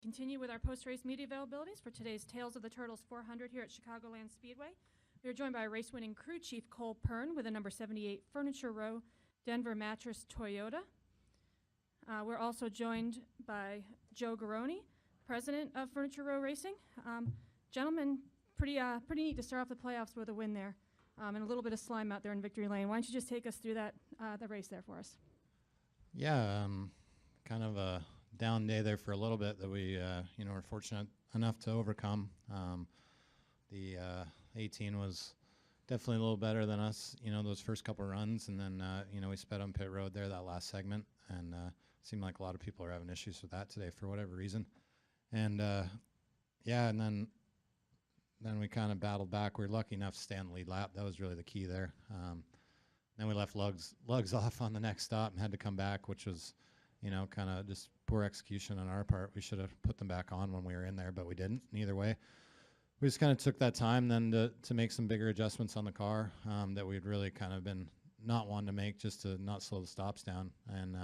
Continue with our post-race media availabilities for today's Tales of the Turtles 400 here at Chicagoland Speedway. We are joined by race-winning crew chief Cole Pearn with a number 78 Furniture Row Denver Mattress Toyota. We're also joined by Joe Garone, president of Furniture Row Racing. Gentlemen, pretty neat to start off the playoffs with a win there, and a little bit of slime out there in victory lane. Why don't you just take us through that the race there for us? Yeah, kind of a down day there for a little bit that we were fortunate enough to overcome. The 18 was definitely a little better than us, those first couple runs, and then we sped on pit road there that last segment, and seemed like a lot of people are having issues with that today for whatever reason. And and then we kind of battled back. We were lucky enough to stay on the lead lap. That was really the key there. Then we left lugs off on the next stop and had to come back, which was, kind of just poor execution on our part. We should have put them back on when we were in there, but we didn't. Either way, we just kind of took that time then to make some bigger adjustments on the car that we'd really kind of been not wanting to make, just to not slow the stops down. And,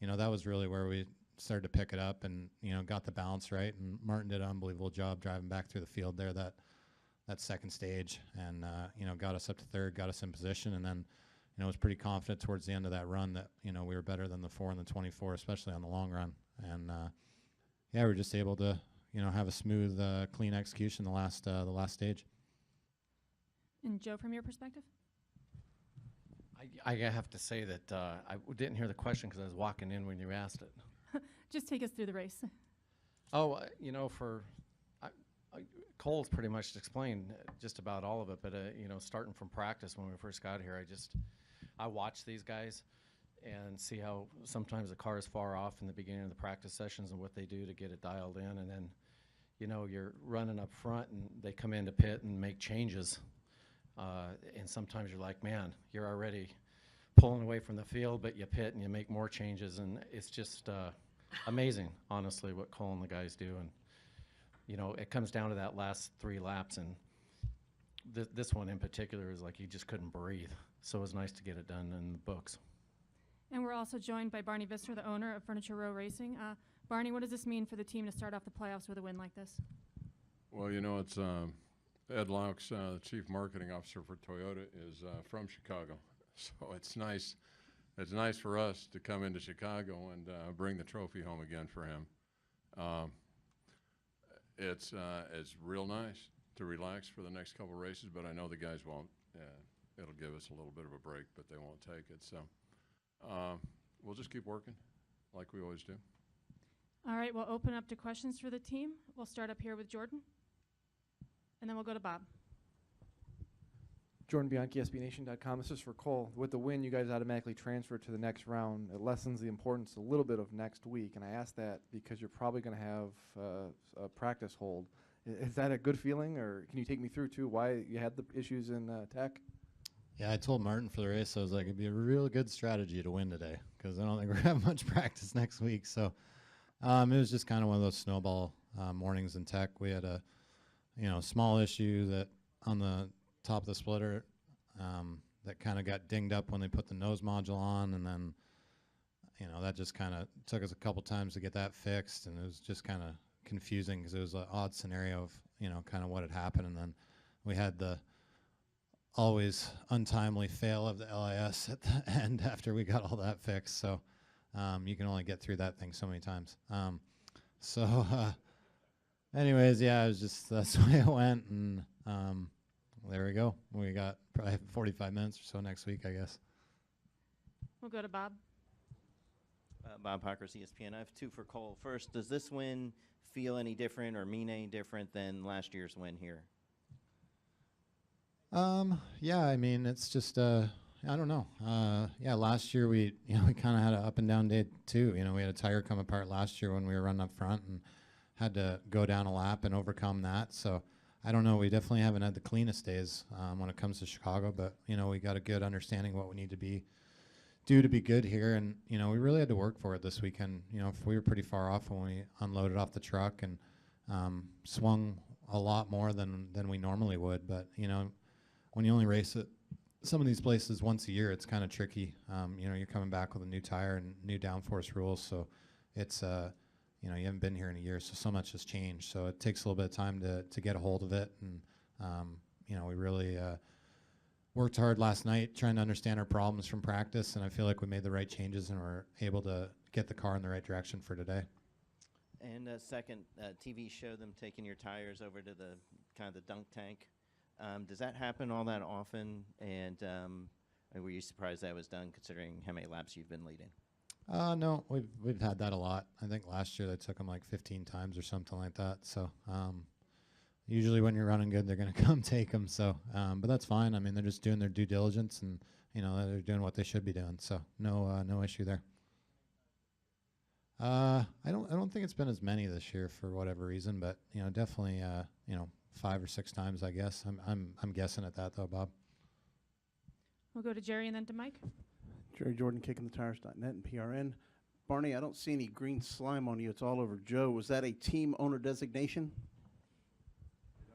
that was really where we started to pick it up and, got the balance right. And Martin did an unbelievable job driving back through the field there that second stage and, got us up to third, got us in position. And then, was pretty confident towards the end of that run that, we were better than the 4 and the 24, especially on the long run. And, we were just able to, have a smooth, clean execution the last stage. And Joe, from your perspective? I have to say that I didn't hear the question because I was walking in when you asked it. Just take us through the race. Oh, Cole's pretty much explained just about all of it, but starting from practice when we first got here, I watch these guys and see how sometimes the car is far off in the beginning of the practice sessions and what they do to get it dialed in, and then you're running up front and they come into pit and make changes, and sometimes you're like, man, you're already pulling away from the field, but you pit and you make more changes, and it's just amazing, honestly, what Cole and the guys do. And it comes down to that last 3 laps, and this one in particular is like he just couldn't breathe. So it was nice to get it done in the books. And we're also joined by Barney Visser, the owner of Furniture Row Racing. Barney, what does this mean for the team to start off the playoffs with a win like this? Well, it's Ed Laux, the chief marketing officer for Toyota, is from Chicago. So it's nice. It's nice for us to come into Chicago and bring the trophy home again for him. It's real nice to relax for the next couple of races, but I know the guys won't. It'll give us a little bit of a break, but they won't take it. So we'll just keep working like we always do. All right, we'll open up to questions for the team. We'll start up here with Jordan, and then we'll go to Bob. Jordan Bianchi, SBNation.com. This is for Cole. With the win, you guys automatically transfer to the next round. It lessens the importance a little bit of next week, and I ask that because you're probably going to have a practice hold. Is that a good feeling, or can you take me through, too, why you had the issues in Tech? Yeah, I told Martin for the race, I was like, it'd be a real good strategy to win today because I don't think we're going to have much practice next week. So it was just kind of one of those snowball mornings in Tech. We had a small issue that on the top of the splitter that kind of got dinged up when they put the nose module on, and then that just kind of took us a couple times to get that fixed, and it was just kind of confusing because it was an odd scenario of kind of what had happened, and then we had the always untimely fail of the LIS at the end after we got all that fixed. So you can only get through that thing so many times. Anyways, yeah, it was just that's the way it went, and there we go. We got probably 45 minutes or so next week, I guess. We'll go to Bob. Bob Parkhurst, ESPN. I have 2 for Cole. First, does this win feel any different or mean any different than last year's win here? Yeah, I mean, it's just, I don't know. Last year we kind of had an up and down day too. We had a tire come apart last year when we were running up front and had to go down a lap and overcome that. So I don't know. We definitely haven't had the cleanest days when it comes to Chicago, but we got a good understanding what we need to do to be good here, and we really had to work for it this weekend. If we were pretty far off when we unloaded off the truck and swung a lot more than we normally would, but when you only race at some of these places once a year, it's kind of tricky. You're coming back with a new tire and new downforce rules, so it's you know, you haven't been here in a year, so much has changed. So it takes a little bit of time to get a hold of it. And, you know, we really worked hard last night trying to understand our problems from practice, and I feel like we made the right changes and we're able to get the car in the right direction for today. And second, TV showed them taking your tires over to the kind of the dunk tank. Does that happen all that often? And were you surprised that was done, considering how many laps you've been leading? No, we've had that a lot. I think last year they took them like 15 times or something like that. So usually when you're running good, they're going to come take them. So, but that's fine. I mean, they're just doing their due diligence, and you know they're doing what they should be doing. So no issue there. I don't think it's been as many this year for whatever reason, but you know definitely 5 or 6 times, I guess. I'm guessing at that though, Bob. We'll go to Jerry and then to Mike. Jerry Jordan, kickingthetires.net and PRN. Barney, I don't see any green slime on you. It's all over Joe. Was that a team owner designation?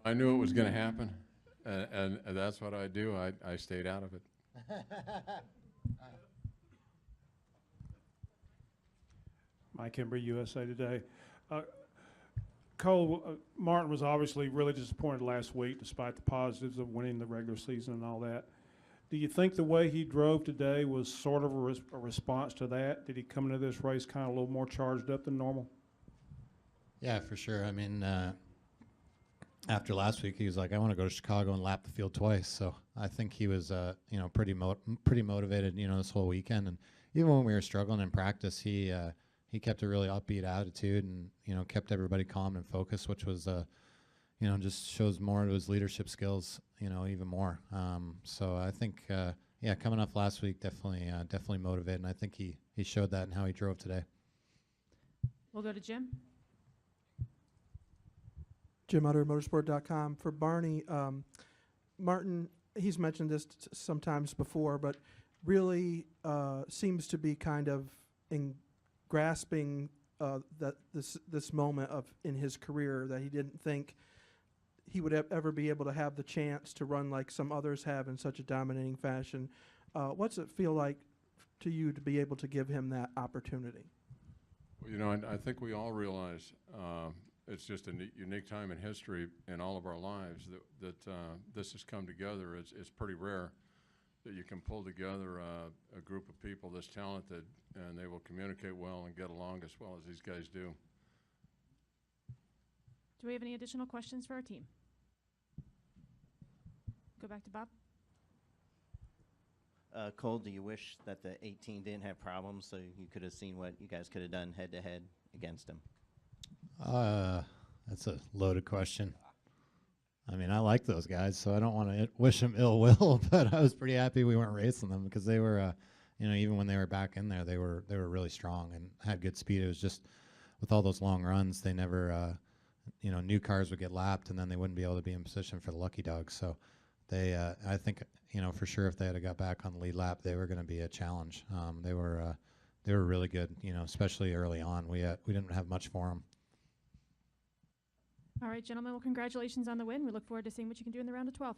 I knew it was going to happen, and that's what I do. I stayed out of it. Mike Embry, USA Today. Cole, Martin was obviously really disappointed last week, despite the positives of winning the regular season and all that. Do you think the way he drove today was sort of a response to that? Did he come into this race kind of a little more charged up than normal? Yeah, for sure. I mean, after last week, he was like, "I want to go to Chicago and lap the field twice." So I think he was, pretty motivated, this whole weekend. And even when we were struggling in practice, he kept a really upbeat attitude and kept everybody calm and focused, which was just shows more of his leadership skills, even more. So I think, coming off last week, definitely motivated, and I think he showed that in how he drove today. We'll go to Jim. Jim Utter, motorsport.com. For Barney, Martin, he's mentioned this sometimes before, but really seems to be kind of grasping that this moment in his career that he didn't think he would ever be able to have the chance to run like some others have in such a dominating fashion. What's it feel like to you to be able to give him that opportunity? Well, I think we all realize it's just a unique time in history in all of our lives that this has come together. It's pretty rare that you can pull together a group of people this talented, and they will communicate well and get along as well as these guys do. Do we have any additional questions for our team? Go back to Bob. Cole, do you wish that the 18 didn't have problems so you could have seen what you guys could have done head-to-head against them? That's a loaded question. I mean, I like those guys, so I don't want to wish them ill will, but I was pretty happy we weren't racing them because they were, even when they were back in there, they were really strong and had good speed. It was just with all those long runs, they never, new cars would get lapped and then they wouldn't be able to be in position for the lucky dogs. So they, I think, for sure if they had got back on the lead lap, they were going to be a challenge. They were really good, especially early on. We didn't have much for them. All right, gentlemen. Well, congratulations on the win. We look forward to seeing what you can do in the round of 12.